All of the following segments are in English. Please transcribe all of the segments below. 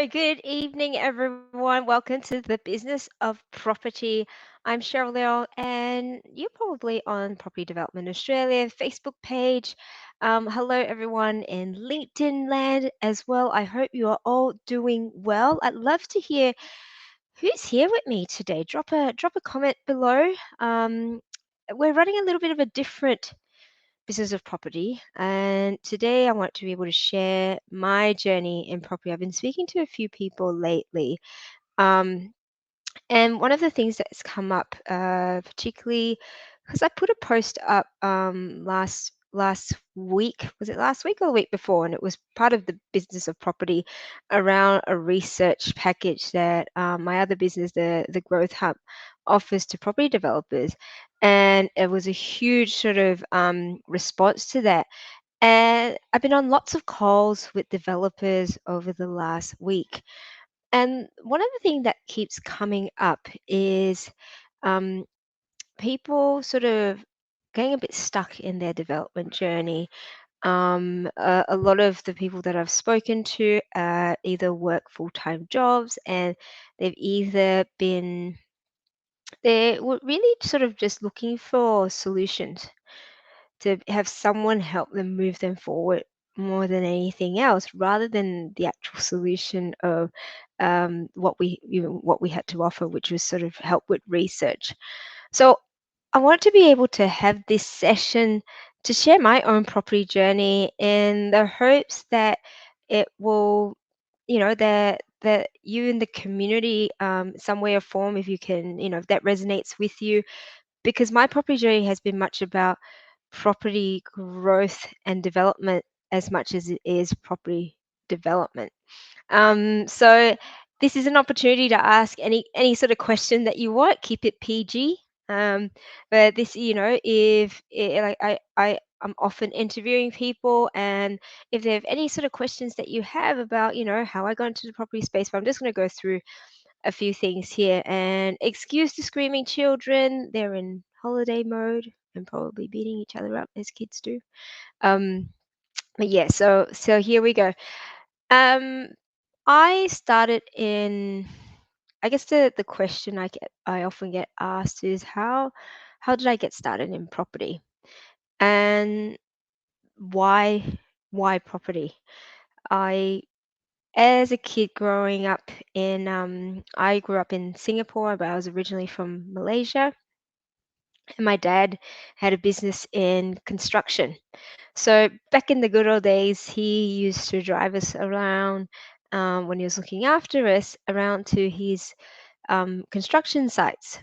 Good evening, everyone. Welcome to the Business of Property. I'm Cheryl Leong, and you're probably on Property Development Australia Facebook page. Hello, everyone in LinkedIn land as well. I hope you are all doing well. I'd love to hear who's here with me today. Drop a comment below. We're running a little bit of a different business of property. And today I want to be able to share my journey in property. I've been speaking to a few people lately. Um, and one of the things that's come up, particularly because I put a post up last week, was it last week or the week before? And it was part of the business of property around a research package that my other business, the Growth Hub, offers to property developers. And it was a huge sort of response to that. And I've been on lots of calls with developers over the last week. And one of the things that keeps coming up is um, people sort of getting a bit stuck in their development journey. A lot of the people that I've spoken to either work full-time jobs, and they've either been they were really sort of just looking for solutions to have someone help them move them forward more than anything else, rather than the actual solution of what we had to offer, which was sort of help with research. So I want to be able to have this session to share my own property journey in the hopes that it will, that you in the community, some way or form, if you can, if that resonates with you, because my property journey has been much about property growth and development as much as it is property development. So this is an opportunity to ask any sort of question that you want. Keep it PG. But this, if like I'm often interviewing people, and if they have any sort of questions that you have about, how I got into the property space, but I'm just going to go through a few things here. And excuse the screaming children; they're in holiday mode and probably beating each other up as kids do. Um, but yeah, so here we go. Um, I started in, I guess the question I often get asked is how did I get started in property, and why why property? I As a kid growing up in I grew up in Singapore, but I was originally from Malaysia, and my dad had a business in construction. So back in the good old days, he used to drive us around, when he was looking after us, around to his construction sites.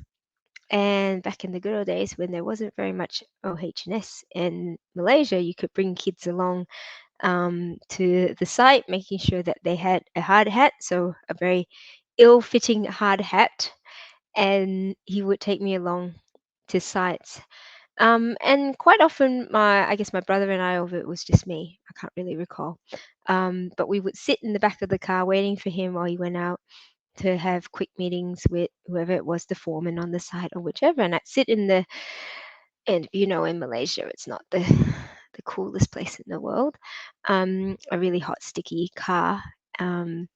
And back in the good old days, when there wasn't very much OH&S in Malaysia, you could bring kids along to the site, making sure that they had a hard hat, so a very ill-fitting hard hat, and he would take me along to sites. And quite often, I guess my brother and I, or it was just me, I can't really recall. But we would sit in the back of the car waiting for him while he went out to have quick meetings with whoever it was, the foreman on the site or whichever. And I'd sit in and in Malaysia, it's not the coolest place in the world. A really hot, sticky car. Um,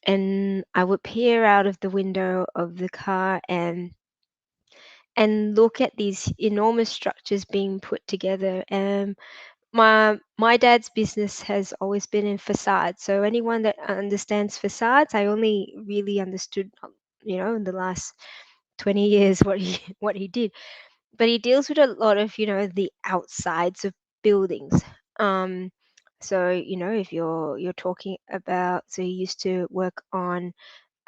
and I would peer out of the window of the car and look at these enormous structures being put together. And my dad's business has always been in facades. So anyone that understands facades, I only really understood, in the last 20 years what he what he did. But he deals with a lot of, the outsides of buildings. Um, so, if you're talking about, so he used to work on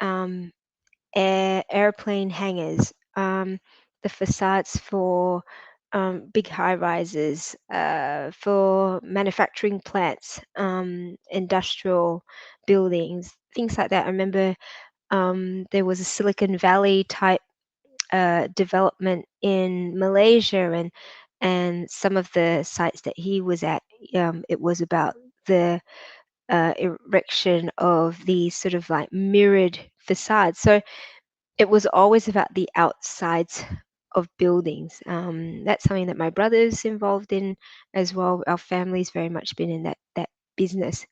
um, airplane hangars, the facades for big high rises, for manufacturing plants, industrial buildings, things like that. I remember there was a Silicon Valley type development in Malaysia, and some of the sites that he was at, it was about the erection of these sort of like mirrored facades. So it was always about the outsides of buildings. That's something that my brother's involved in as well. Our family's very much been in that business.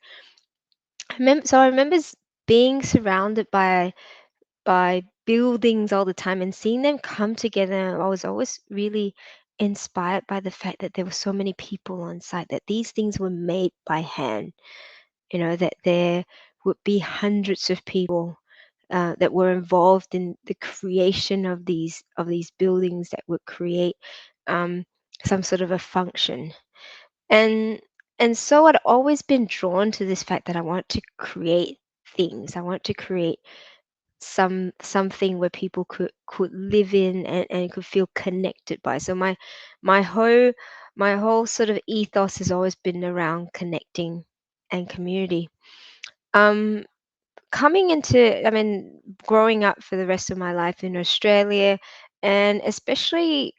So I remember being surrounded by buildings all the time and seeing them come together, I was always really inspired by the fact that there were so many people on site, that these things were made by hand, that there would be hundreds of people that were involved in the creation of these buildings that would create um, some sort of a function. And and so I'd always been drawn to this fact that I want to create things. I want to create something where people could live in and could feel connected by. So my whole sort of ethos has always been around connecting and community. Um, coming into, I mean, growing up for the rest of my life in Australia, and especially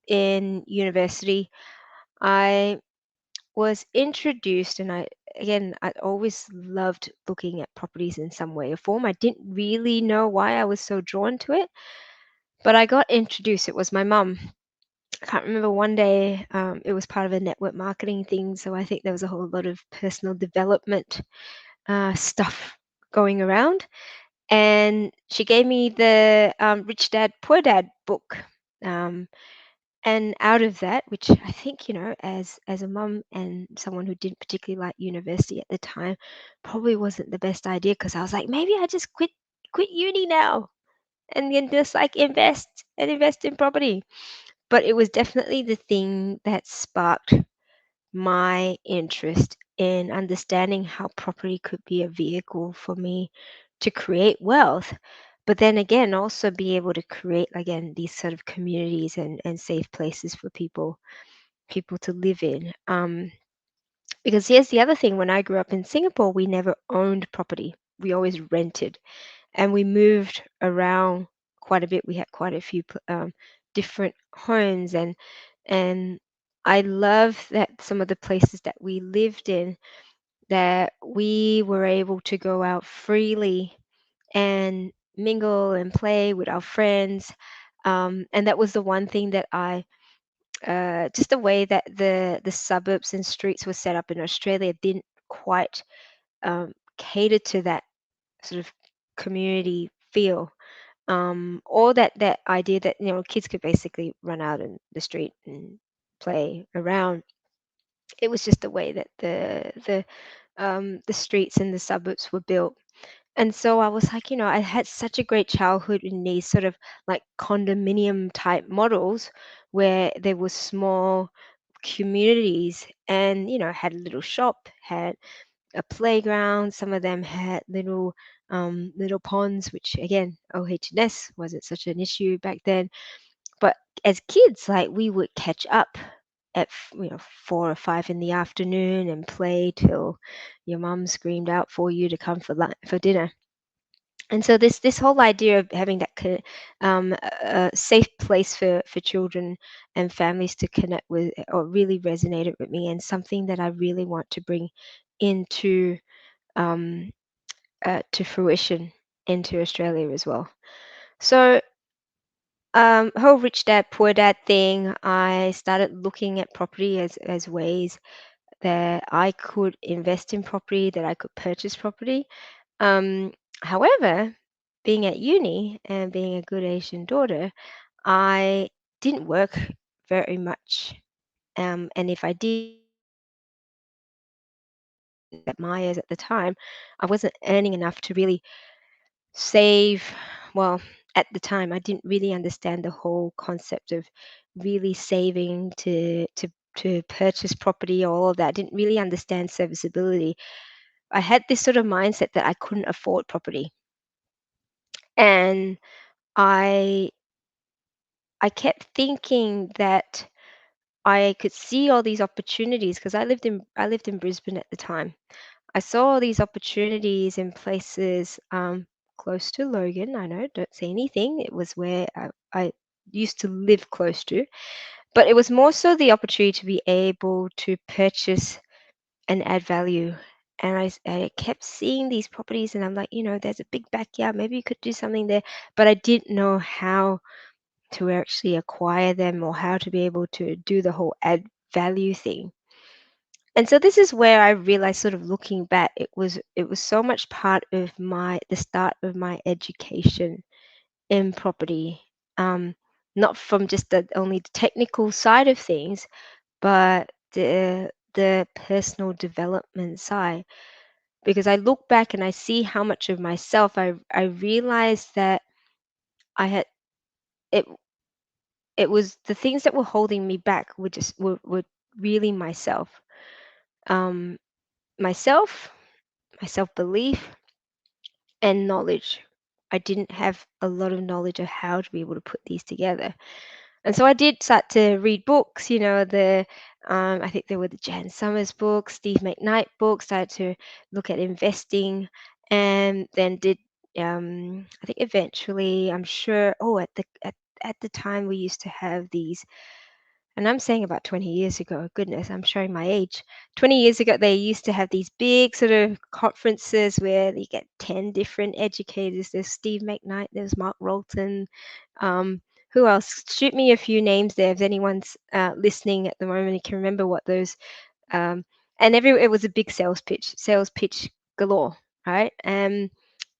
in university, I was introduced, and I always loved looking at properties in some way or form. I didn't really know why I was so drawn to it, but I got introduced. It was my mum. I can't remember, one day, it was part of a network marketing thing, so I think there was a whole lot of personal development stuff going around, and she gave me the Rich Dad Poor Dad book. Um, and out of that, which I think, as a mum and someone who didn't particularly like university at the time, probably wasn't the best idea, because I was like, maybe I just quit uni now and then just like invest in property. But it was definitely the thing that sparked my interest in understanding how property could be a vehicle for me to create wealth, but then again also be able to create, again, these sort of communities and safe places for people to live in. Because here's the other thing: when I grew up in Singapore, we never owned property. We always rented, and we moved around quite a bit. We had quite a few different homes, and I love that some of the places that we lived in, that we were able to go out freely and mingle and play with our friends. And that was the one thing that just the way that the suburbs and streets were set up in Australia didn't quite cater to that sort of community feel, or that idea that kids could basically run out in the street and play around. It was just the way that the streets in the suburbs were built. And so I was like, I had such a great childhood in these sort of like condominium type models, where there was small communities, and had a little shop, had a playground. Some of them had little ponds, which again, OH&S wasn't such an issue back then. But as kids, like, we would catch up at 4 or 5 in the afternoon and play till your mum screamed out for you to come for dinner. And so this whole idea of having that a safe place for children and families to connect with, or really resonated with me, and something that I really want to bring into um, to fruition into Australia as well. So, whole rich dad poor dad thing, I started looking at property as ways that I could invest in property, that I could purchase property. Um, However, being at uni and being a good Asian daughter, I didn't work very much. And if I did, at my years at the time, I wasn't earning enough to really save. Well, at the time, I didn't really understand the whole concept of really saving to purchase property, or all of that. I didn't really understand serviceability. I had this sort of mindset that I couldn't afford property, and I I kept thinking that I could see all these opportunities, because I lived in Brisbane at the time. I saw all these opportunities in places close to Logan. I know, don't say anything. It was where I used to live close to, but it was more so the opportunity to be able to purchase and add value. And I kept seeing these properties, and I'm like, there's a big backyard. Maybe you could do something there, but I didn't know how to actually acquire them, or how to be able to do the whole add value thing. And so this is where I realized, sort of looking back, it was so much part of the start of my education in property. Um, Not from just the only the technical side of things, but the personal development side. Because I look back and I see how much of myself I realized that I had it it was the things that were holding me back were really myself. Um, myself, my self-belief and knowledge. I didn't have a lot of knowledge of how to be able to put these together. And so I did start to read books, I think there were the Jan Summers books, Steve McKnight books, started to look at investing, and then I think eventually, I'm sure, at the time we used to have these, and I'm saying about 20 years ago, goodness, I'm showing my age. 20 years ago, they used to have these big sort of conferences where you get 10 different educators. There's Steve McKnight, there's Mark Rolton. Who else? Shoot me a few names there if anyone's listening at the moment and can remember what those. Um, and it was a big sales pitch galore, right?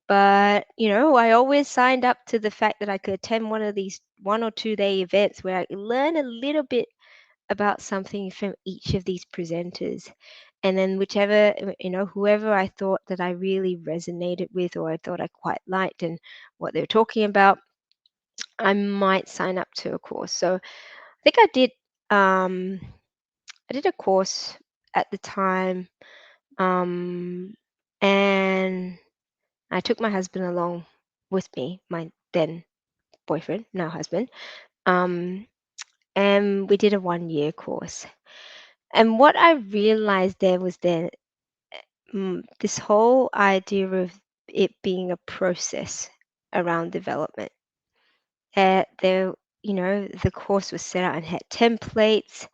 But I always signed up to the fact that I could attend one of these 1 or 2 day events where I could learn a little bit about something from each of these presenters. And then whichever, whoever I thought that I really resonated with or I thought I quite liked and what they were talking about, I might sign up to a course. So I think um I did a course at the time, um and I took my husband along with me, my then boyfriend, now husband. Um and we did a 1 year course. And what I realized there was then, this whole idea of it being a process around development. There, the course was set out and had templates,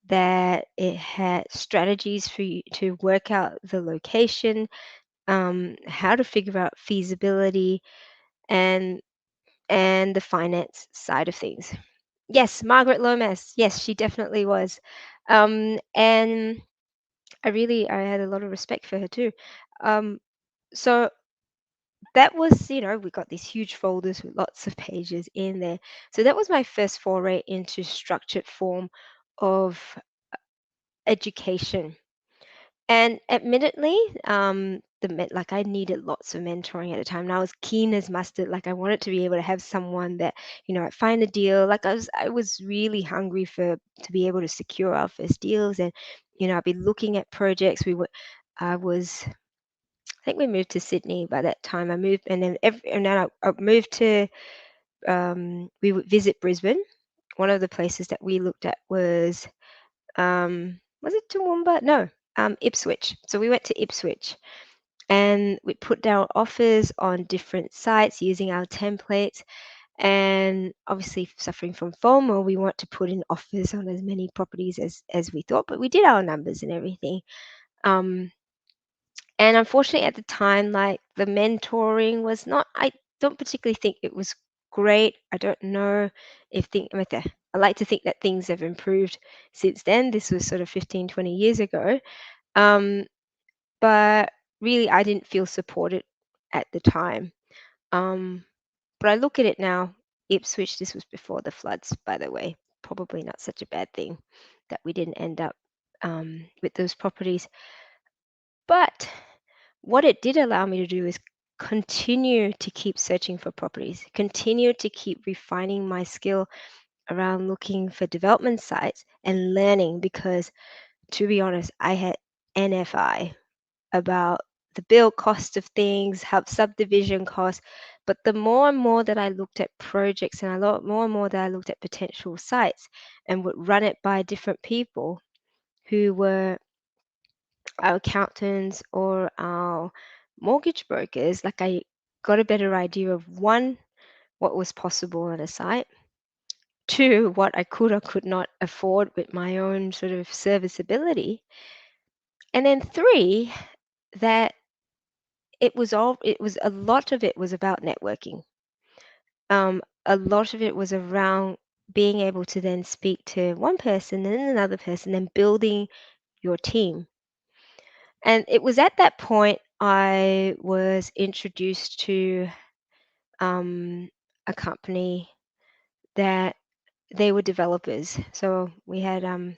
that it had strategies for you to work out the location, how to figure out feasibility, and the finance side of things. Yes, Margaret Lomas. Yes, she definitely was. And I had a lot of respect for her too. Um, so that was, we got these huge folders with lots of pages in there. So that was my first foray into structured form of education. And admittedly, like I needed lots of mentoring at the time, and I was keen as mustard. Like I wanted to be able to have someone that, I'd find a deal. Like I was really hungry to be able to secure our first deals, and I'd be looking at projects. I think we moved to Sydney by that time. I moved, and then I moved to. We would visit Brisbane. One of the places that we looked at was it Toowoomba? No, Ipswich. So we went to Ipswich, and we put down offers on different sites using our templates. And obviously, suffering from FOMO, we want to put in offers on as many properties as we thought, but we did our numbers and everything. Um, and unfortunately, at the time, like the mentoring was not, I don't particularly think it was great. I don't know if I like to think that things have improved since then. This was sort of 15, 20 years ago. Um, but really, I didn't feel supported at the time. Um, but I look at it now, Ipswich, this was before the floods, by the way. Probably not such a bad thing that we didn't end up with those properties. But what it did allow me to do is continue to keep searching for properties, continue to keep refining my skill around looking for development sites and learning, because to be honest, I had NFI about the build cost of things, how subdivision costs. But the more and more that I looked at projects, and more and more that I looked at potential sites and would run it by different people who were our accountants or our mortgage brokers, like I got a better idea of, one, what was possible on a site, two, what I could or could not afford with my own sort of serviceability, and then three, that it was a lot of it was about networking. A lot of it was around being able to then speak to one person and then another person and building your team. And it was at that point I was introduced to um, a company that they were developers. So we had a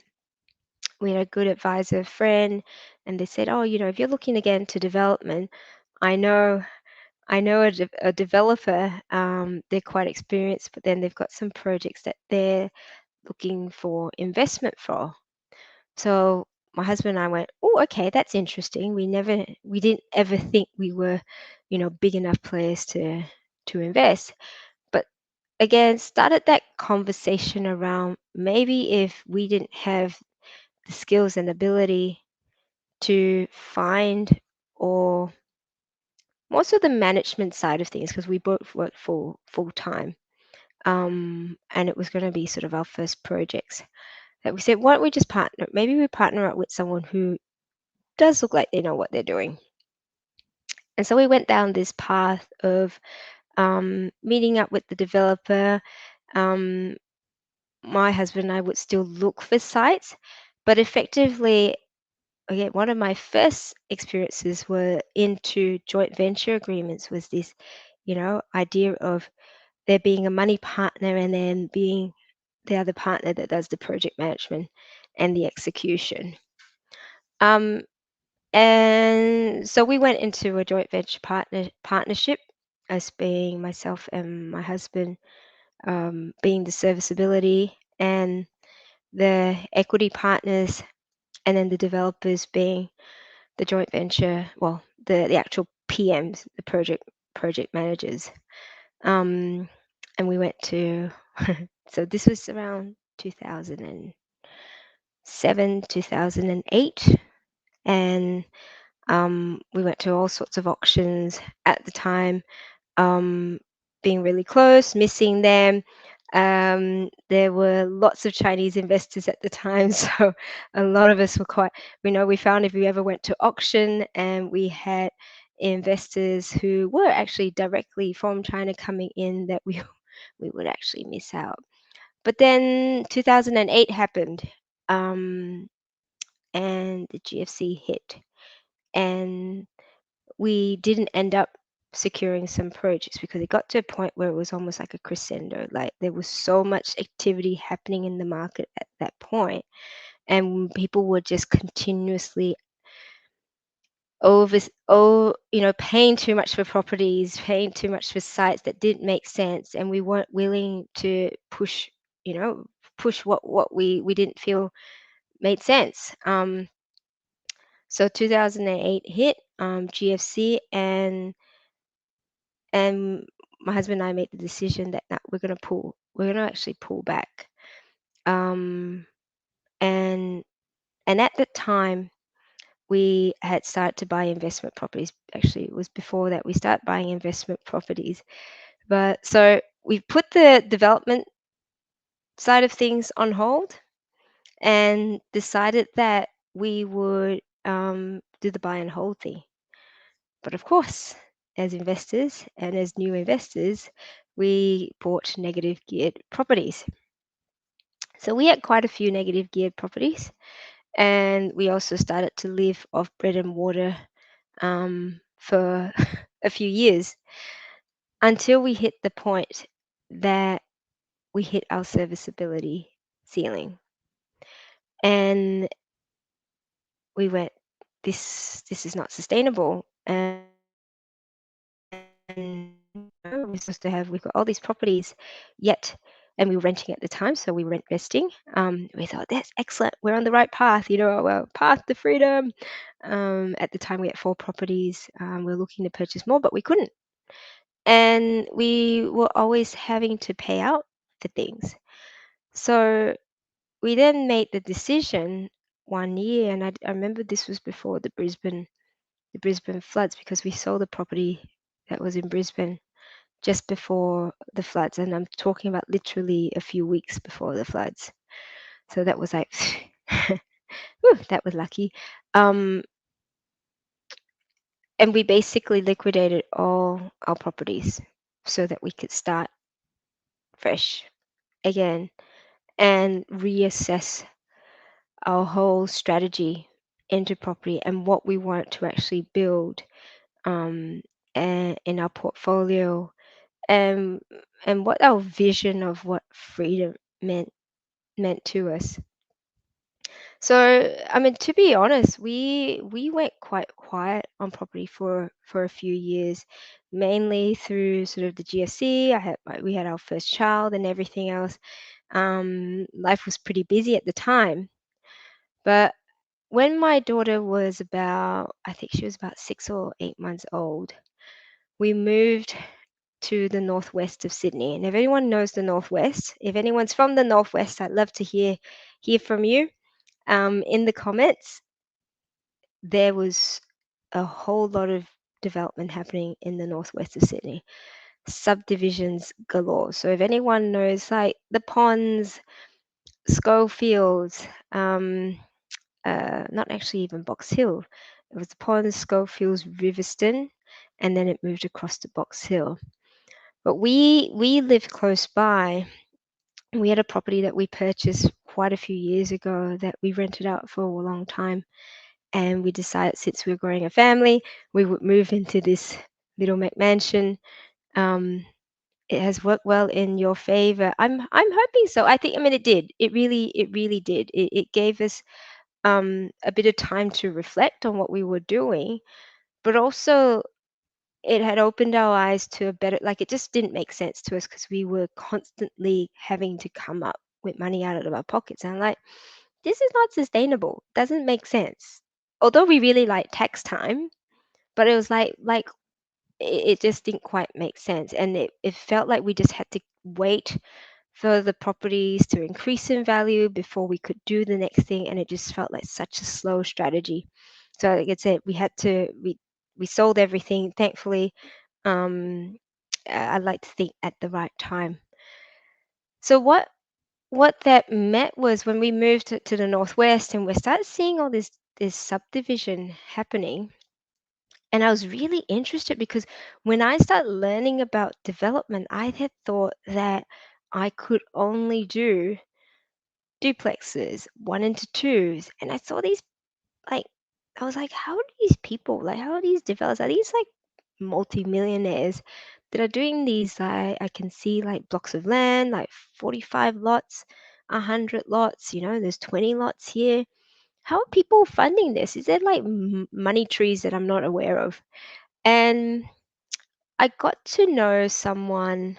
good advisor friend, and they said, "Oh, if you're looking to get into development, I know I know a developer. They're quite experienced, but then they've got some projects that they're looking for investment for." So my husband and I went, "Oh, okay, that's interesting. We didn't ever think we were, big enough players to invest." But again, started that conversation around maybe if we didn't have the skills and ability to find, or more so the management side of things, because we both worked full time, and it was going to be sort of our first projects, that we said, why don't we just partner? Maybe we partner up with someone who does look like they know what they're doing. And so we went down this path of meeting up with the developer. Um, my husband and I would still look for sites, but effectively, again, one of my first experiences were into joint venture agreements. Was this, idea of there being a money partner and then being the other partner that does the project management and the execution. Um, And so we went into a joint venture partnership, as being myself and my husband, being the serviceability, and the equity partners, and then the developers being the joint venture, well, the actual PMs, the project managers. Um, and we went to, so this was around 2007, 2008, and we went to all sorts of auctions at the time, um, being really close, missing them. There were lots of Chinese investors at the time, so a lot of us were quite, we found if we ever went to auction and we had investors who were actually directly from China coming in, that we we would actually miss out. But then 2008 happened, um, and the GFC hit, and we didn't end up securing some projects because it got to a point where it was almost like a crescendo. Like there was so much activity happening in the market at that point, and people were just continuously over, paying too much for properties, paying too much for sites that didn't make sense, and we weren't willing to you know, push what we didn't feel made sense. So 2008 hit, GFC, and my husband and I made the decision that, "Nah, we're gonna actually pull back." Um, and at the time, we had started to buy investment properties. Actually, it was before that we started buying investment properties. But so we put the development side of things on hold and decided that we would do the buy and hold thing. But of course, as investors and as new investors, we bought negative geared properties. So we had quite a few negative geared properties, and we also started to live off bread and water for a few years, until we hit the point that we hit our serviceability ceiling. And we went, this is not sustainable. We're supposed to have, we've got all these properties, yet, and we were renting at the time, so we were investing. We thought, that's excellent, we're on the right path, well, path to freedom. At the time, we had 4 properties. We were looking to purchase more, but we couldn't, and we were always having to pay out for things. So we then made the decision one year, and I remember this was before the Brisbane floods, because we sold a property that was in Brisbane just before the floods, and I'm talking about literally a few weeks before the floods. So that was like, whew, that was lucky. Um, and we basically liquidated all our properties so that we could start fresh again and reassess our whole strategy into property and what we want to actually build um, in our portfolio, and and what our vision of what freedom meant to us. So, I mean, to be honest, we went quite quiet on property for a few years, mainly through sort of the GFC. We had our first child and everything else. Life was pretty busy at the time, but when my daughter was about, I think she was about 6 or 8 months old, we moved to the northwest of Sydney. And if anyone knows the northwest, if anyone's from the northwest, I'd love to hear from you. In the comments, there was a whole lot of development happening in the northwest of Sydney, subdivisions galore. So if anyone knows like the Ponds, Schofields, not actually even Box Hill, it was the Ponds, Schofields, Riverston, and then it moved across to Box Hill. But we lived close by. We had a property that we purchased quite a few years ago that we rented out for a long time, and we decided since we were growing a family, we would move into this little McMansion. Um, it has worked well in your favor. I'm hoping so. I mean it did. It really did. It gave us a bit of time to reflect on what we were doing, but also it had opened our eyes to a better, like, it just didn't make sense to us because we were constantly having to come up with money out of our pockets. And I'm like, this is not sustainable. Doesn't make sense. Although we really like tax time, but it was like it just didn't quite make sense. And it felt like we just had to wait for the properties to increase in value before we could do the next thing. And it just felt like such a slow strategy. So like I said, we sold everything, thankfully. um I like to think at the right time. So what that meant was when we moved to the northwest and we started seeing all this subdivision happening, and I was really interested because when I started learning about development, I had thought that I could only do duplexes, one into twos, and I saw these, like, I was like, how are these people, like, how are these developers, are these like multimillionaires that are doing these? I can see like blocks of land, like 45 lots, 100 lots, there's 20 lots here. How are people funding this? Is there like money trees that I'm not aware of? And I got to know someone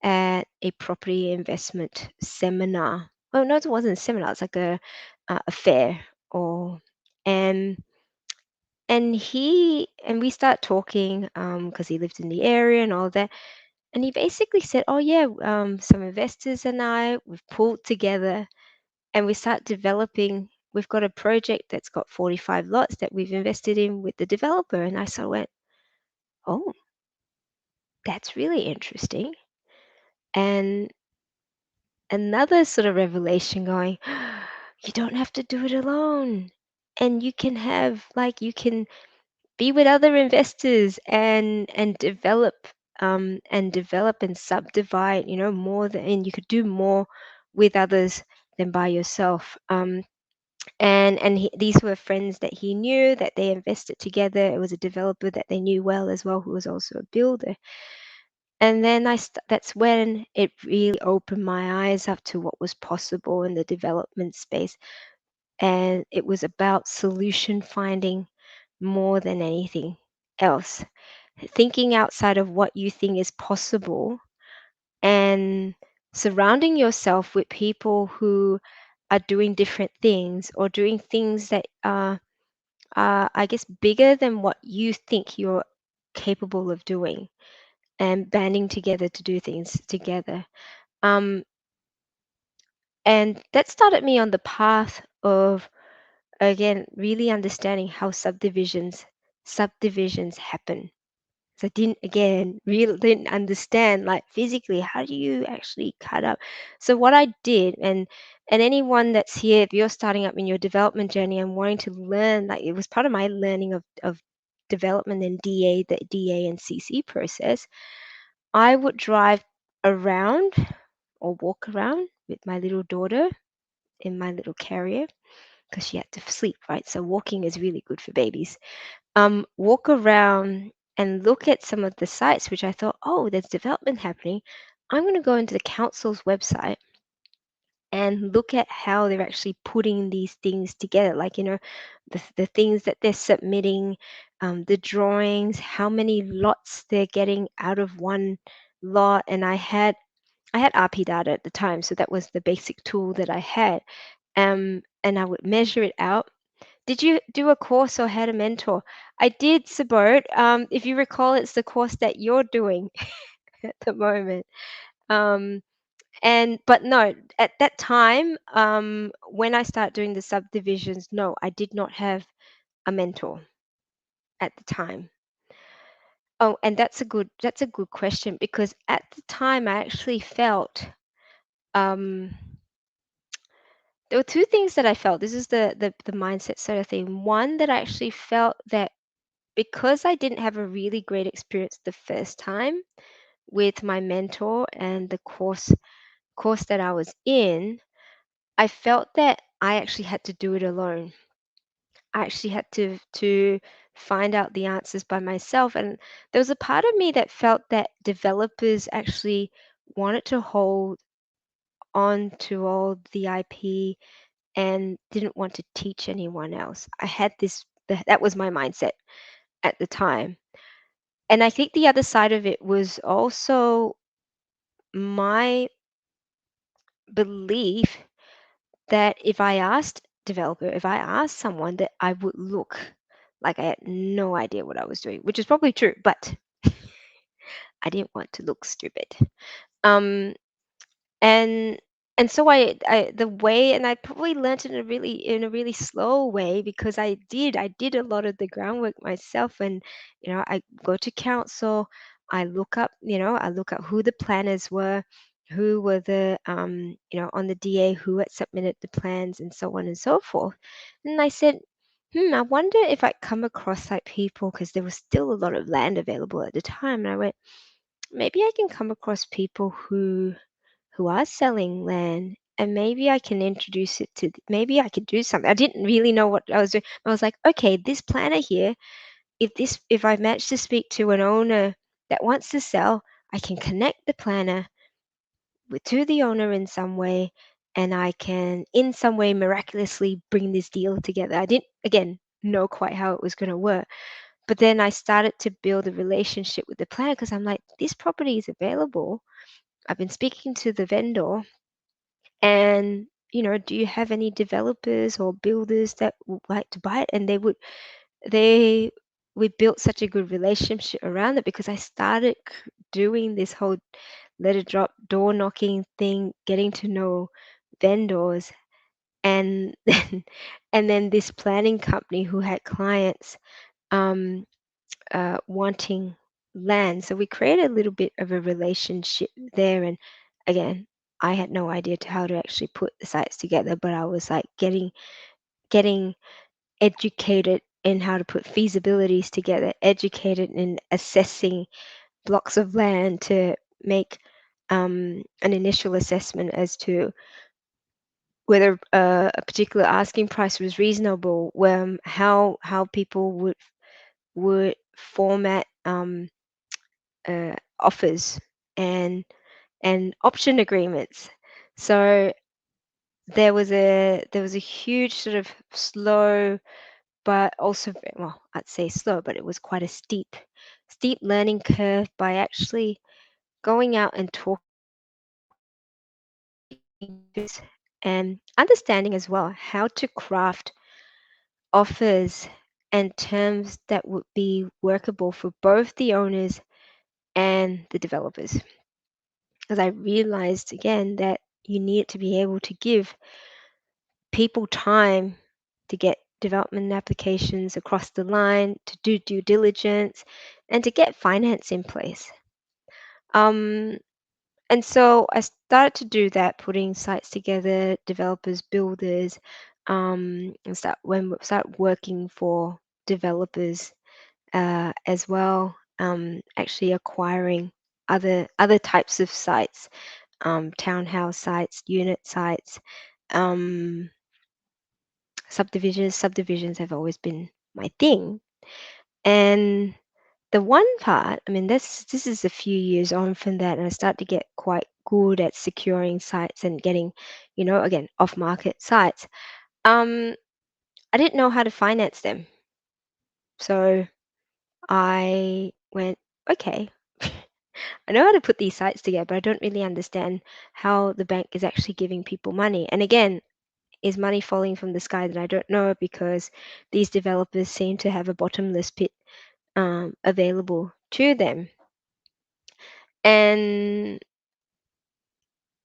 at a property investment seminar. Oh no, it wasn't a seminar. It's like a fair, or and and we start talking because he lived in the area and all that. And he basically said, "Oh yeah, some investors and we've pulled together and we start developing. We've got a project that's got 45 lots that we've invested in with the developer." And I sort of went, "Oh, that's really interesting." And another sort of revelation going, you don't have to do it alone. And you can have, like, you can be with other investors and develop and subdivide, more than, and you could do more with others than by yourself. These were friends that he knew, that they invested together. It was a developer that they knew well as well, who was also a builder. And then that's when it really opened my eyes up to what was possible in the development space. And it was about solution finding more than anything else. Thinking outside of what you think is possible and surrounding yourself with people who are doing different things or doing things that are, I guess, bigger than what you think you're capable of doing, and banding together to do things together. Um, and that started me on the path of, again, really understanding how subdivisions happen. So I didn't, again, really didn't understand, like, physically, how do you actually cut up. So what I did, and anyone that's here, if you're starting up in your development journey and wanting to learn, like, it was part of my learning of development and the DA and CC process. I would drive around or walk around with my little daughter in my little carrier, because she had to sleep, right? So walking is really good for babies. Walk around and look at some of the sites, which I thought, oh, there's development happening. I'm going to go into the council's website and look at how they're actually putting these things together, like, the things that they're submitting, the drawings, how many lots they're getting out of one lot. And I had RP data at the time, so that was the basic tool that I had. And I would measure it out. Did you do a course or had a mentor? I did, Sabot. If you recall, it's the course that you're doing at the moment. Um, and but no, at that time, when I started doing the subdivisions, no, I did not have a mentor at the time. Oh, and that's a good question, because at the time I actually felt, um there were two things that I felt. This is the mindset sort of thing. One, that I actually felt that because I didn't have a really great experience the first time with my mentor and the course that I was in, I felt that I actually had to do it alone. I actually had to find out the answers by myself. And there was a part of me that felt that developers actually wanted to hold on to all the IP and didn't want to teach anyone else. I had that was my mindset at the time. And I think the other side of it was also my belief that if I asked someone, that I would look like I had no idea what I was doing, which is probably true, but I didn't want to look stupid. Um, and and so I the way, and I probably learned in a really slow way, because I did a lot of the groundwork myself. And I go to council, I look up who the planners were, who were the on the DA, who had submitted the plans, and so on and so forth. And I said, I wonder if I come across like people, because there was still a lot of land available at the time. And I went, maybe I can come across people who are selling land, and maybe I can introduce it to maybe I could do something. I didn't really know what I was doing. I was like, okay, this planner here, if I manage to speak to an owner that wants to sell, I can connect the planner to the owner in some way, and I can in some way miraculously bring this deal together. I didn't, again, know quite how it was going to work. But then I started to build a relationship with the planner, because I'm like, this property is available. I've been speaking to the vendor, and do you have any developers or builders that would like to buy it? And they we built such a good relationship around it, because I started doing this whole letter drop door knocking thing, getting to know vendors. And then this planning company who had clients, um, wanting land. So we created a little bit of a relationship there. And again, I had no idea to how to actually put the sites together, but I was like getting educated in how to put feasibilities together, educated in assessing blocks of land to make, an initial assessment as to whether a particular asking price was reasonable, how people would format, offers, and option agreements. So there was a huge sort of slow, but also well, I'd say slow, but it was quite a steep learning curve, by actually going out and talking to, and understanding as well how to craft offers and terms that would be workable for both the owners and the developers. Because I realized again that you need to be able to give people time to get development applications across the line, to do due diligence, and to get finance in place. Um, and so I started to do that, putting sites together, developers, builders, and start working for developers, as well. Actually acquiring other types of sites, townhouse sites, unit sites, um, Subdivisions have always been my thing. And the one part, I mean, this is a few years on from that, and I start to get quite good at securing sites and getting, again, off market sites. Um, I didn't know how to finance them. So I went, okay, I know how to put these sites together, but I don't really understand how the bank is actually giving people money. And again, is money falling from the sky that I don't know, because these developers seem to have a bottomless pit available to them. And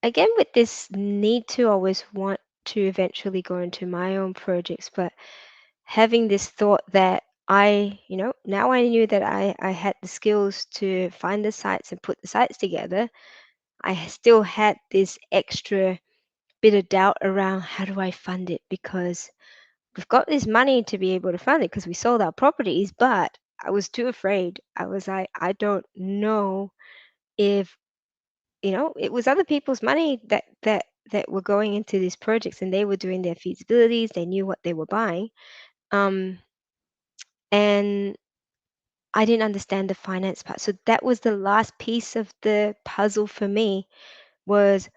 again, with this need to always want to eventually go into my own projects, but having this thought that now I knew that I had the skills to find the sites and put the sites together. Still had this extra bit of doubt around, how do I fund it? Because we've got this money to be able to fund it because we sold our properties, but I was too afraid. I was like, I don't know if, it was other people's money that were going into these projects, and they were doing their feasibilities, they knew what they were buying. Um, and I didn't understand the finance part. So that was the last piece of the puzzle for me, was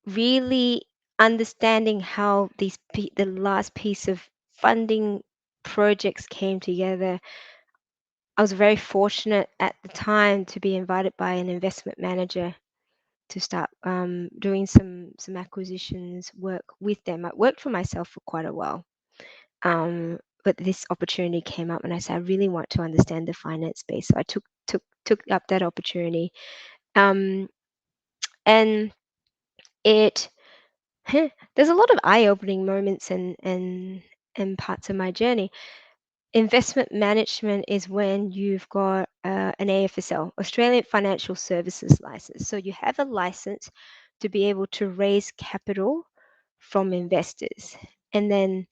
really understanding how the last piece of funding projects came together. I was very fortunate at the time to be invited by an investment manager to start doing some acquisitions work with them. I worked for myself for quite a while, but this opportunity came up, and I said I really want to understand the finance space. So I took up that opportunity, um, and it there's a lot of eye-opening moments and parts of my journey. Investment management is when you've got an AFSL, Australian Financial Services license. So you have a license to be able to raise capital from investors. And then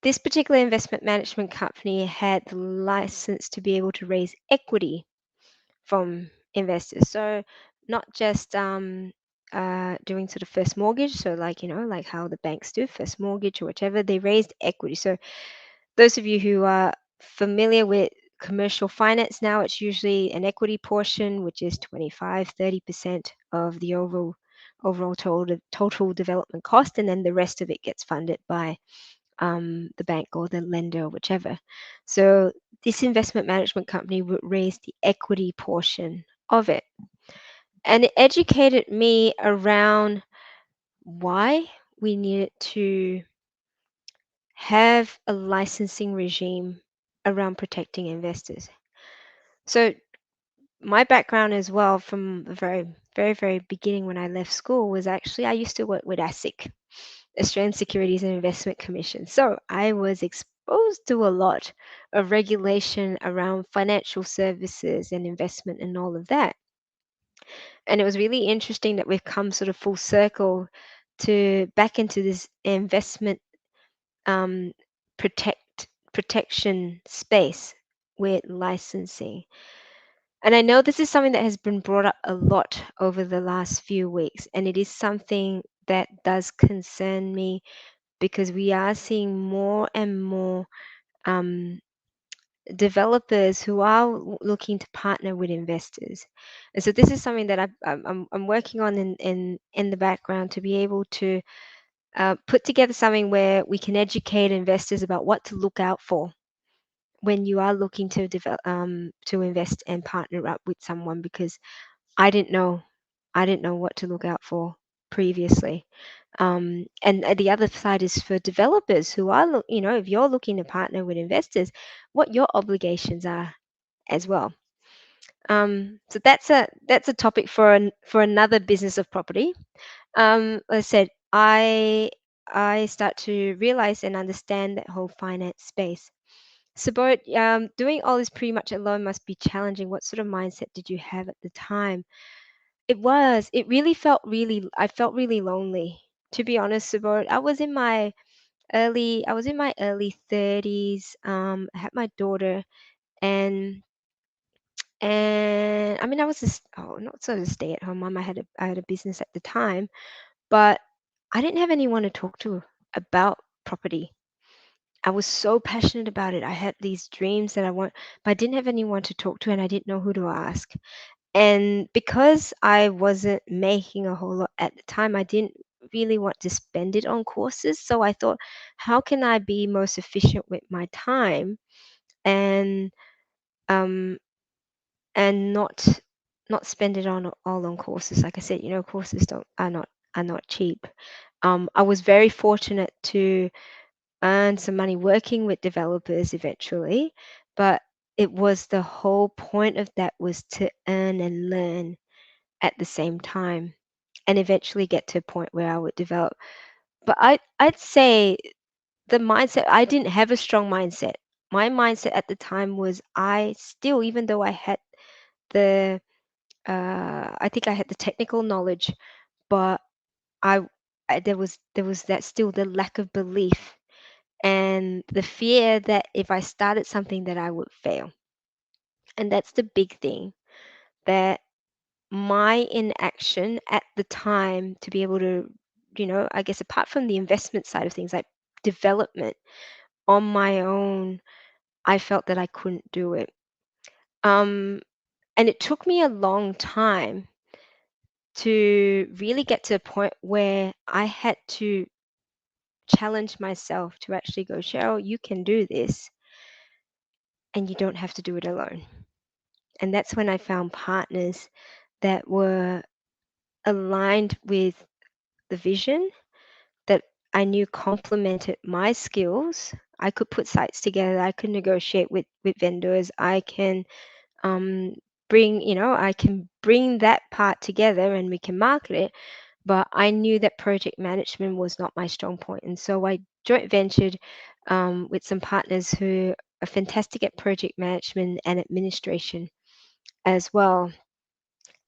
this particular investment management company had the license to be able to raise equity from investors. So not just doing sort of first mortgage, so like like how the banks do first mortgage or whatever, they raised equity. So those of you who are familiar with commercial finance now, it's usually an equity portion, which is 25-30% of the overall total development cost, and then the rest of it gets funded by the bank or the lender or whichever. So this investment management company would raise the equity portion of it. And it educated me around why we needed to have a licensing regime around protecting investors. So my background as well, from the very, very, very beginning when I left school, was actually I used to work with ASIC, Australian Securities and Investment Commission. So I was exposed to a lot of regulation around financial services and investment and all of that. And it was really interesting that we've come sort of full circle to back into this investment um, protection space with licensing. And I know this is something that has been brought up a lot over the last few weeks, and it is something that does concern me, because we are seeing more and more um, developers who are looking to partner with investors. And so this is something that I'm working on in the background, to be able to put together something where we can educate investors about what to look out for when you are looking to to invest and partner up with someone, because I didn't know what to look out for previously. And the other side is for developers who are if you're looking to partner with investors, what your obligations are as well. So that's a topic for for another business of property. As I said, I start to realize and understand that whole finance space. So, but doing all this pretty much alone must be challenging. What sort of mindset did you have at the time? It was. It really felt really. I felt really lonely, to be honest. About I was in my early 30s. I had my daughter, and I mean, I was just not sort of stay at home mom. I had a business at the time, but I didn't have anyone to talk to about property. I was so passionate about it. I had these dreams that I want, but I didn't have anyone to talk to and I didn't know who to ask. And because I wasn't making a whole lot at the time, I didn't really want to spend it on courses. So I thought, how can I be most efficient with my time and um and not spend it on all on courses. Like I said, courses don't are not cheap. I was very fortunate to earn some money working with developers eventually, but it was the whole point of that was to earn and learn at the same time and eventually get to a point where I would develop. But I'd say the mindset, I didn't have a strong mindset. My mindset at the time was I still, even though I had the I think I had the technical knowledge, but I, there was that still the lack of belief and the fear that if I started something that I would fail. And that's the big thing, that my inaction at the time to be able to, I guess apart from the investment side of things, like development on my own, I felt that I couldn't do it. Um, and it took me a long time to really get to a point where I had to challenge myself to actually go, Cheryl, you can do this and you don't have to do it alone. And that's when I found partners that were aligned with the vision that I knew complemented my skills. I could put sites together, I could negotiate with vendors, I can um, I can bring that part together and we can market it. But I knew that project management was not my strong point. And so I joint ventured with some partners who are fantastic at project management and administration as well.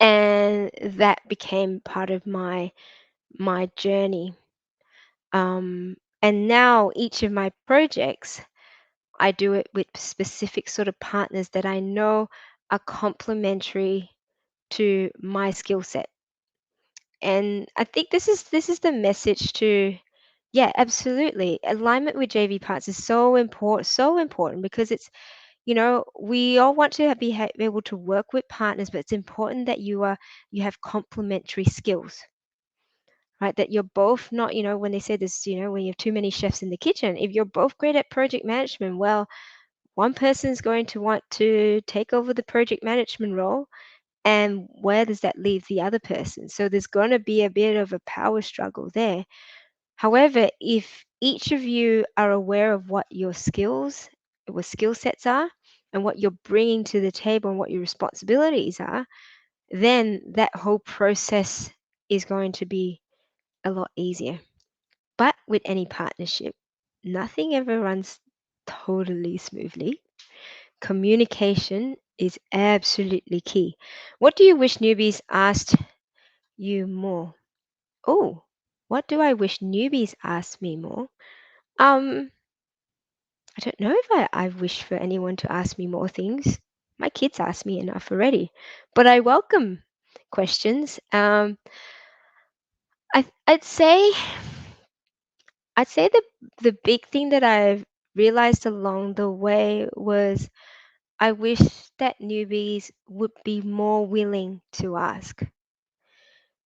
And that became part of my journey. And now each of my projects, I do it with specific sort of partners that I know are complementary to my skill set. And I think this is the message to, yeah, absolutely. Alignment with JV parts is so important because it's, we all want to be able to work with partners, but it's important that you have complementary skills, right? That you're both not, when they say this, when you have too many chefs in the kitchen, if you're both great at project management, well, one person's going to want to take over the project management role, and where does that leave the other person? So there's going to be a bit of a power struggle there. However, if each of you are aware of what skill sets are, and what you're bringing to the table and what your responsibilities are, then that whole process is going to be a lot easier. But with any partnership, nothing ever runs totally smoothly. Communication is absolutely key. What do you wish newbies asked you more? Oh, what do I wish newbies asked me more? Um, I don't know if I wish for anyone to ask me more things. My kids ask me enough already, but I welcome questions. I'd say the big thing that I've realized along the way was I wish that newbies would be more willing to ask.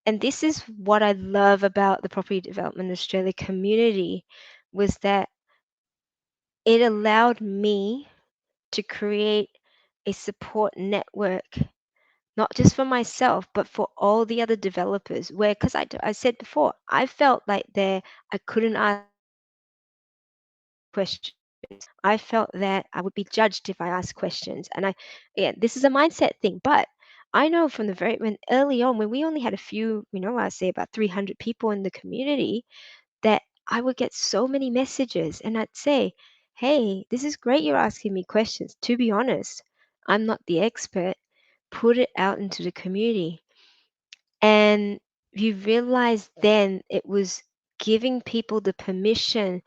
And this is what I love about the Property Development Australia community, was that it allowed me to create a support network, not just for myself, but for all the other developers. Where, because I said before, I felt like I couldn't ask questions. I felt that I would be judged if I asked questions. And yeah, this is a mindset thing, but I know from the when early on, when we only had a few, I say about 300 people in the community, that I would get so many messages and I'd say, hey, this is great you're asking me questions. To be honest, I'm not the expert. Put it out into the community. And you realize then it was giving people the permission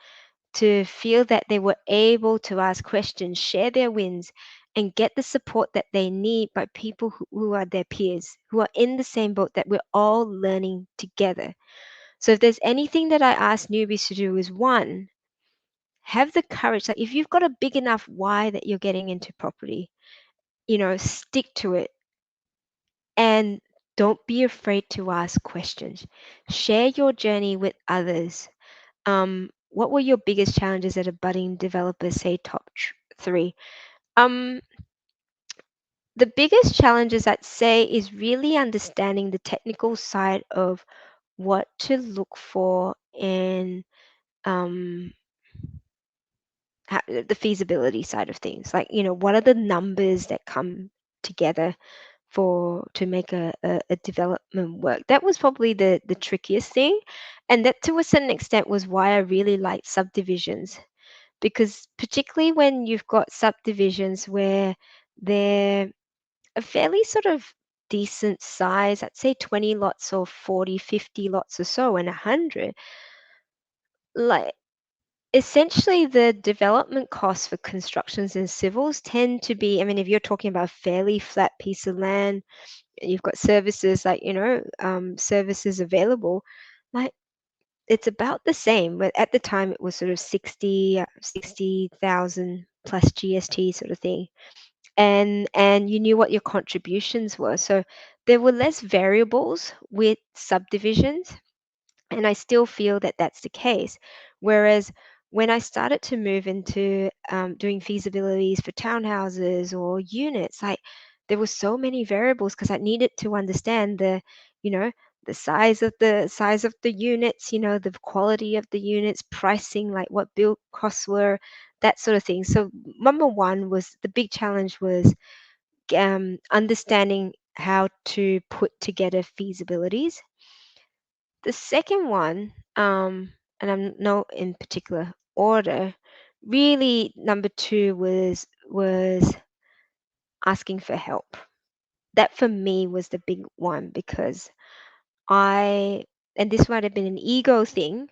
to feel that they were able to ask questions, share their wins, and get the support that they need by people who are their peers, who are in the same boat, that we're all learning together. So if there's anything that I ask newbies to do is, one, have the courage. Like if you've got a big enough why that you're getting into property, stick to it, and don't be afraid to ask questions. Share your journey with others. What were your biggest challenges as a budding developer? Say top three. Um, the biggest challenges I'd say is really understanding the technical side of what to look for in um, the feasibility side of things. Like, what are the numbers that come together for to make a development work? That was probably the trickiest thing, and that to a certain extent was why I really liked subdivisions, because particularly when you've got subdivisions where they're a fairly sort of decent size, I'd say 20 lots or 40, 50 lots or so, and 100, like essentially the development costs for constructions and civils tend to be, I mean, if you're talking about a fairly flat piece of land, you've got services like, services available, like it's about the same. But at the time it was sort of 60,000 plus GST sort of thing. And you knew what your contributions were. So there were less variables with subdivisions, and I still feel that that's the case. Whereas when I started to move into doing feasibilities for townhouses or units, like there were so many variables because I needed to understand you know, the size of the units, the quality of the units, pricing, like what build costs were, that sort of thing. So number one was the big challenge was understanding how to put together feasibilities. The second one, and I'm not in particular order, really number two was asking for help. That for me was the big one because I and this might have been an ego thing,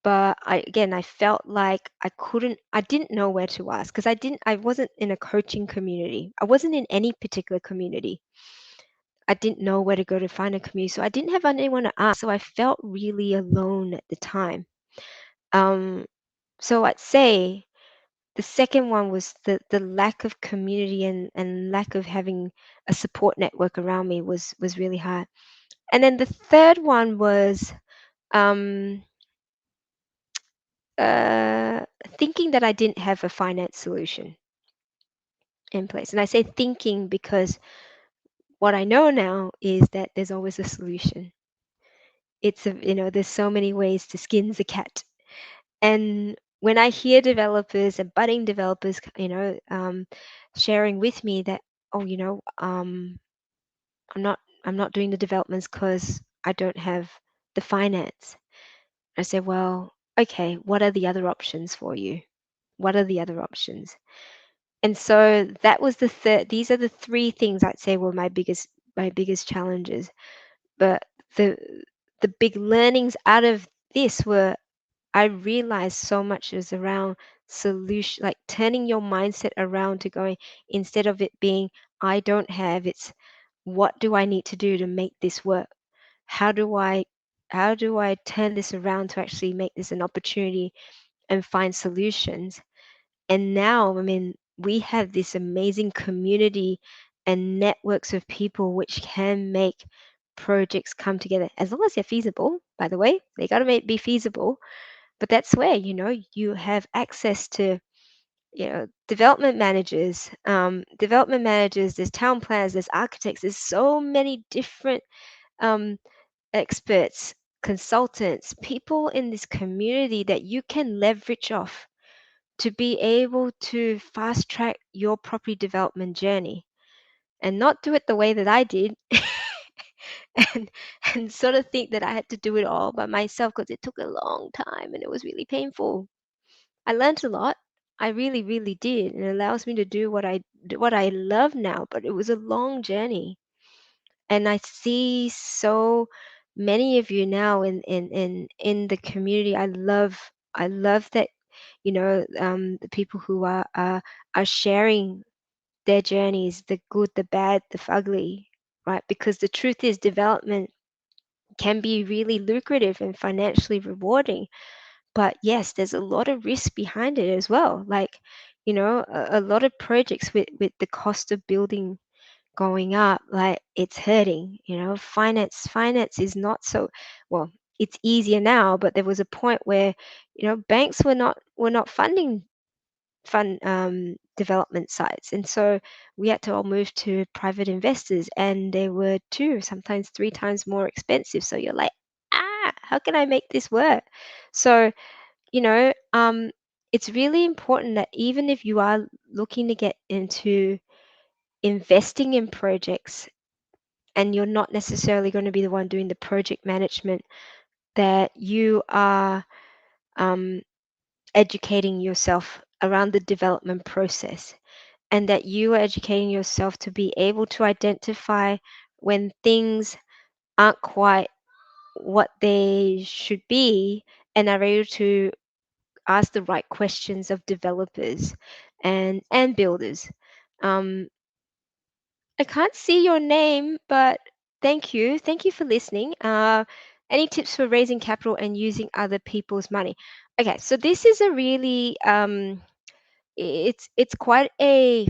but I felt like I didn't know where to ask because I wasn't in a coaching community. I wasn't in any particular community. I didn't know where to go to find a community. So I didn't have anyone to ask. So I felt really alone at the time. Um, so I'd say the second one was the lack of community and lack of having a support network around me was really hard. And then the third one was um, thinking that I didn't have a finance solution in place. And I say thinking because what I know now is that there's always a solution. There's so many ways to skin the cat. And when I hear developers and budding developers, sharing with me that, oh, I'm not doing the developments because I don't have the finance. I say, well, okay, what are the other options for you? What are the other options? And so that was the third. These are the three things I'd say were my biggest challenges. But the the big learnings out of this were I realized so much is around solution, like turning your mindset around to going, instead of it being, I don't have, it's what do I need to do to make this work? How do I how do I turn this around to actually make this an opportunity and find solutions? And now, I mean, we have this amazing community and networks of people which can make projects come together as long as they're feasible, by the way. They got to be feasible, but that's where you have access to development managers, there's town planners, there's architects, there's so many different um, experts, consultants, people in this community that you can leverage off to be able to fast track your property development journey and not do it the way that I did. and and sort of think that I had to do it all by myself because it took a long time and it was really painful. I learned a lot. I really, really did. And it allows me to do what I love now, but it was a long journey. And I see so many of you now in the community. I love that, the people who are sharing their journeys, the good, the bad, the ugly, right? Because the truth is development can be really lucrative and financially rewarding, But yes, there's a lot of risk behind it as well. Like, a lot of projects with the cost of building going up, like it's hurting. Finance is not so well. It's easier now, but there was a point where banks were not funding fund development sites, and so we had to all move to private investors, and they were two, sometimes three times more expensive. So you're like, how can I make this work? So you know, um, it's really important that even if you are looking to get into investing in projects and you're not necessarily going to be the one doing the project management, that you are um, educating yourself around the development process, and that you are educating yourself to be able to identify when things aren't quite what they should be, and are able to ask the right questions of developers and builders. Um, I can't see your name, but thank you. Thank you for listening. Any tips for raising capital and using other people's money? Okay, so this is a really it's quite a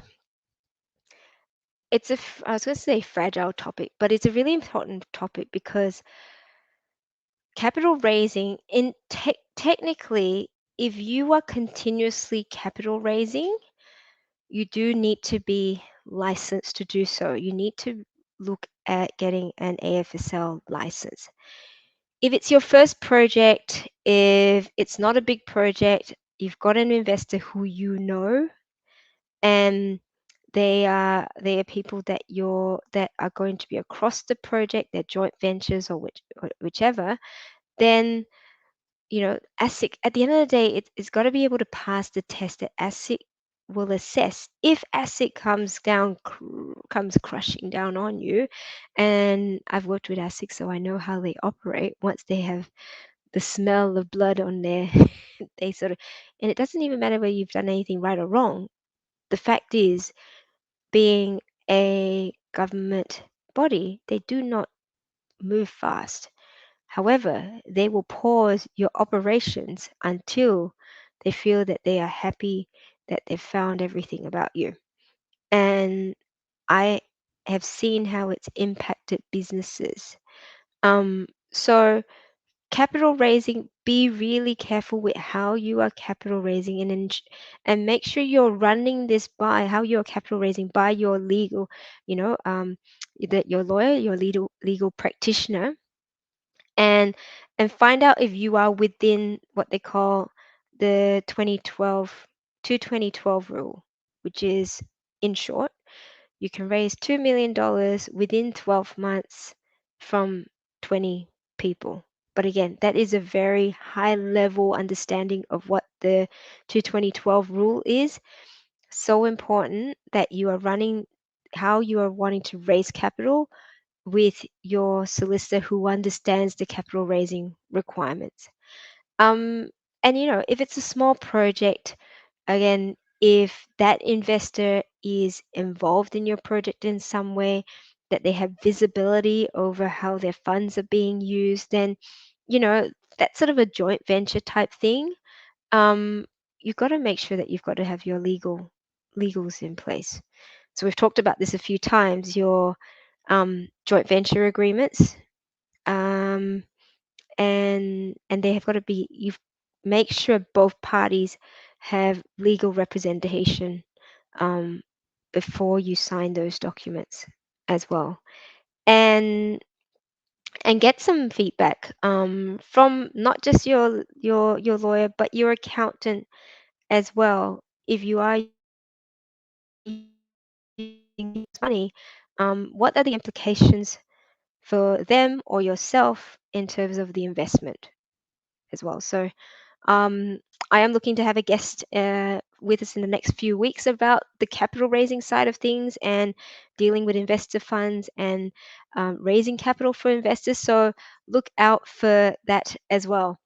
I was going to say fragile topic, but it's a really important topic because capital raising technically, if you are continuously capital raising, you do need to be licensed to do so. You need to look at getting an AFSL license. If it's your first project, if it's not a big project, you've got an investor who you know, and they are people that are going to be across the project, they're joint ventures or whichever, then ASIC, at the end of the day, it's got to be able to pass the test that ASIC will assess. If ASIC comes crushing down on you, and I've worked with ASIC, so I know how they operate. Once they have the smell of blood on there, they sort of, and it doesn't even matter whether you've done anything right or wrong. The fact is, being a government body, they do not move fast. However, they will pause your operations until they feel that they are happy that they've found everything about you. And I have seen how it's impacted businesses. So capital raising, be really careful with how you are capital raising, and make sure you're running this by how you're capital raising by your legal, that your lawyer, your legal practitioner, and find out if you are within what they call the 2012 2012 rule, which is, in short, you can raise $2 million within 12 months from 20 people. But again, that is a very high level understanding of what the 2012 rule is. So important that you are running how you are wanting to raise capital with your solicitor who understands the capital raising requirements. Um, and if it's a small project, again, if that investor is involved in your project in some way, that they have visibility over how their funds are being used, then you know that's sort of a joint venture type thing. Um, you've got to make sure that you've got to have your legals in place. So we've talked about this a few times. Your joint venture agreements, um, and they have got to be. You make sure both parties have legal representation um, before you sign those documents as well, and get some feedback from not just your lawyer but your accountant as well. If you are using money, what are the implications for them or yourself in terms of the investment as well? So um, I am looking to have a guest with us in the next few weeks about the capital raising side of things and dealing with investor funds and raising capital for investors. So look out for that as well.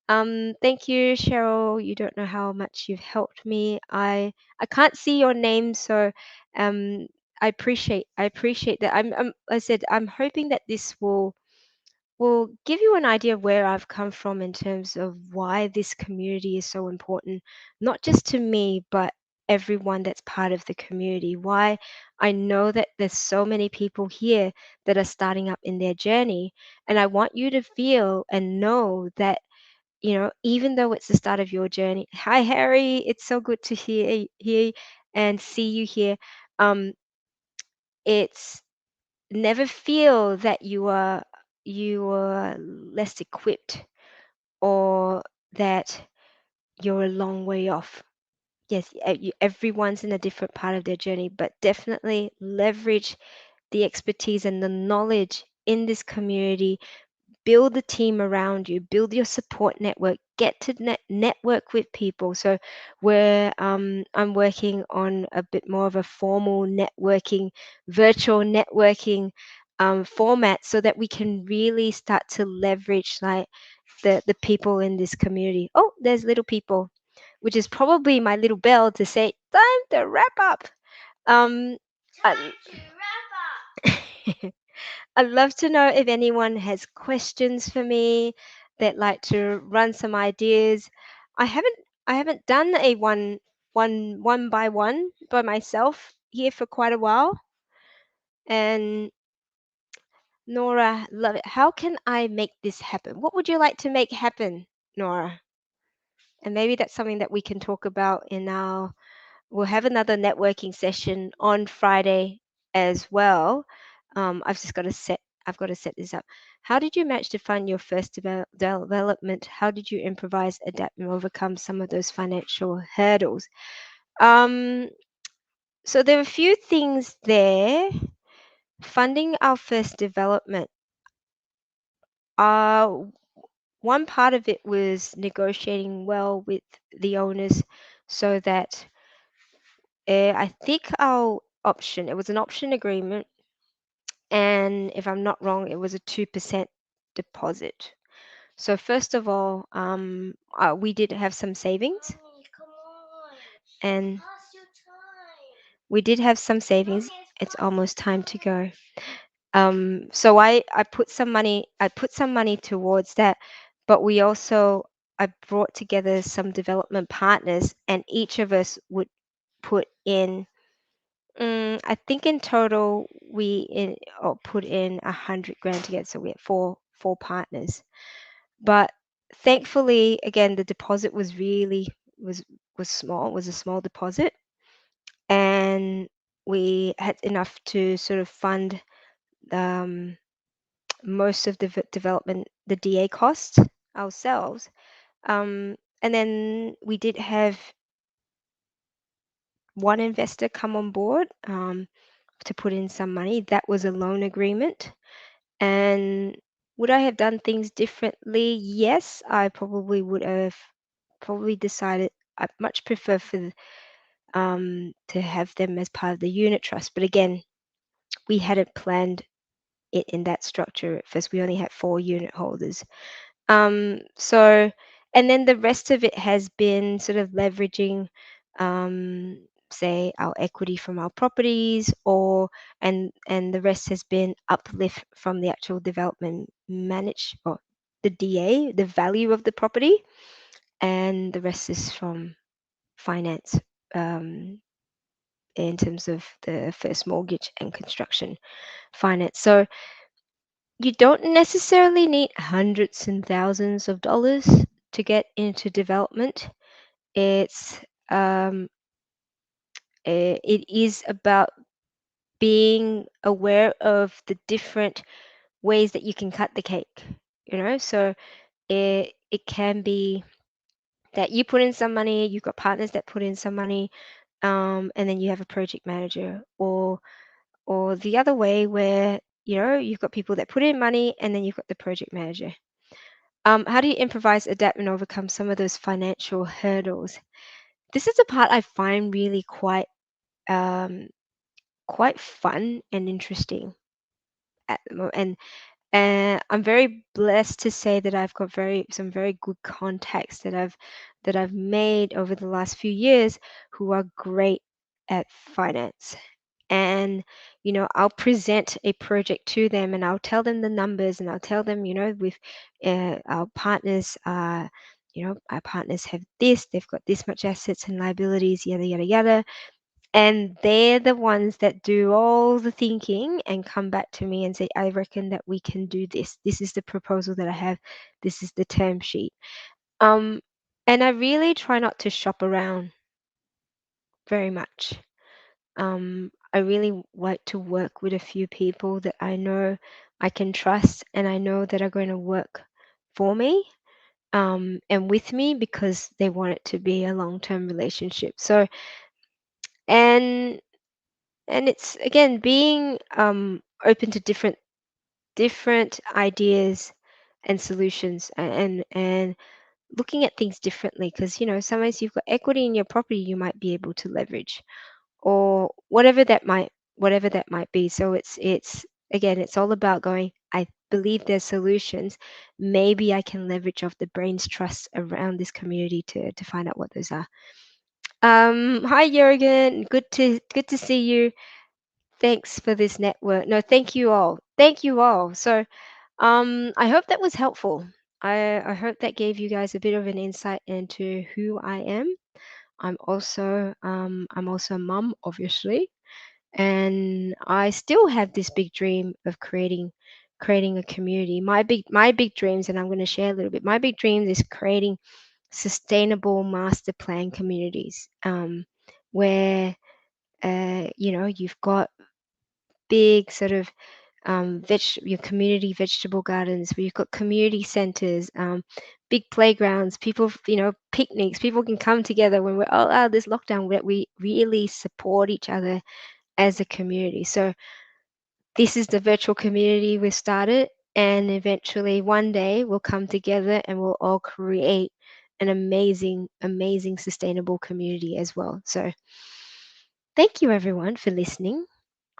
Thank you, Cheryl. You don't know how much you've helped me. I can't see your name, so um, I appreciate that. I said I'm hoping that this will will give you an idea of where I've come from in terms of why this community is so important, not just to me, but everyone that's part of the community. Why I know that there's so many people here that are starting up in their journey. And I want you to feel and know that, even though it's the start of your journey. Hi, Harry. It's so good to hear and see you here. It's never feel that you are less equipped or that you're a long way off. Yes, everyone's in a different part of their journey, but definitely leverage the expertise and the knowledge in this community. Build the team around you, build your support network, get to network with people. So where I'm working on a bit more of a formal networking, virtual networking format, so that we can really start to leverage like the people in this community. Oh, there's little people, which is probably my little bell to say time to wrap up. um I- I'd love to know if anyone has questions for me. That like to run some ideas. I haven't I haven't done a one by one by myself here for quite a while. And Nora, love it. How can I make this happen? What would you like to make happen, Nora? And maybe that's something that we can talk about in our we'll have another networking session on Friday as well. I've got to set this up. How did you manage to fund your first development? How did you improvise, adapt, and overcome some of those financial hurdles? Um, so there are a few things there. Funding our first development. Uh, One part of it was negotiating well with the owners so that I think our option, it was an option agreement, and if I'm not wrong, it was a 2% deposit. So first of all, we did have some savings, and we did have some savings. It's almost time to go. So I put some money towards that, but we also I brought together some development partners, and each of us would put in. I think in total put in 100 grand together, so we had four partners. But thankfully, again, the deposit was was small, was a small deposit, and we had enough to sort of fund um, most of the development, the DA costs ourselves. And then we did have one investor come on board to put in some money. That was a loan agreement. And would I have done things differently? Yes, I probably would have probably decided I'd much prefer to have them as part of the unit trust. But again, we hadn't planned it in that structure at first. We only had 4 unit holders. So, and then the rest of it has been sort of leveraging, um, say, our equity from our properties, and the rest has been uplift from the actual development manage or the DA, the value of the property, and the rest is from finance, um, in terms of the first mortgage and construction finance. So you don't necessarily need hundreds and thousands of dollars to get into development. It's it is about being aware of the different ways that you can cut the cake. So it can be that you put in some money, you've got partners that put in some money, and then you have a project manager, or the other way where you've got people that put in money and then you've got the project manager. How do you improvise, adapt, and overcome some of those financial hurdles? This is the part I find really um, quite fun and interesting at the moment. And I'm very blessed to say that I've got some very good contacts that I've made over the last few years who are great at finance. and I'll present a project to them, and I'll tell them the numbers, and I'll tell them, with our partners, our partners have this, they've got this much assets and liabilities, yada yada yada. And they're the ones that do all the thinking and come back to me and say, I reckon that we can do this. This is the proposal that I have. This is the term sheet. Um, and I really try not to shop around very much. I really like to work with a few people that I know I can trust and I know that are going to work for me, and with me, because they want it to be a long-term relationship. So, and it's again being open to different ideas and solutions, and looking at things differently, because sometimes you've got equity in your property you might be able to leverage, or whatever that might be. So it's again, it's all about going, I believe there's solutions, maybe I can leverage off the brain's trust around this community to find out what those are. Hi Jurgen, good to see you. Thanks for this network. No, thank you all. Thank you all. So, I hope that was helpful. I hope that gave you guys a bit of an insight into who I am. I'm also a mum, obviously, and I still have this big dream of creating a community. My big dreams, and I'm going to share a little bit. My big dreams is creating sustainable master plan communities, where you've got big sort of your community vegetable gardens, where you've got community centers, big playgrounds, people, picnics. People can come together when we're all out of this lockdown, where we really support each other as a community. So this is the virtual community we've started, and eventually one day we'll come together and we'll all create an amazing, amazing sustainable community as well. So thank you everyone for listening.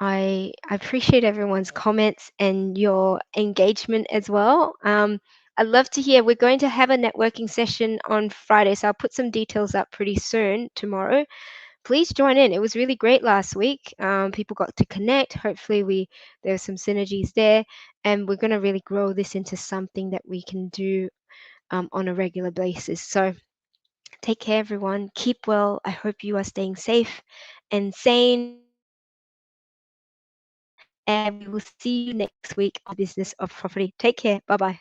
I appreciate everyone's comments and your engagement as well. I'd love to hear. We're going to have a networking session on Friday, so I'll put some details up pretty soon tomorrow. Please join in. It was really great last week. People got to connect. Hopefully, there's some synergies there, and we're going to really grow this into something that we can do on a regular basis. So take care, everyone. Keep well. I hope you are staying safe and sane. And we will see you next week on Business of Property. Take care. Bye bye.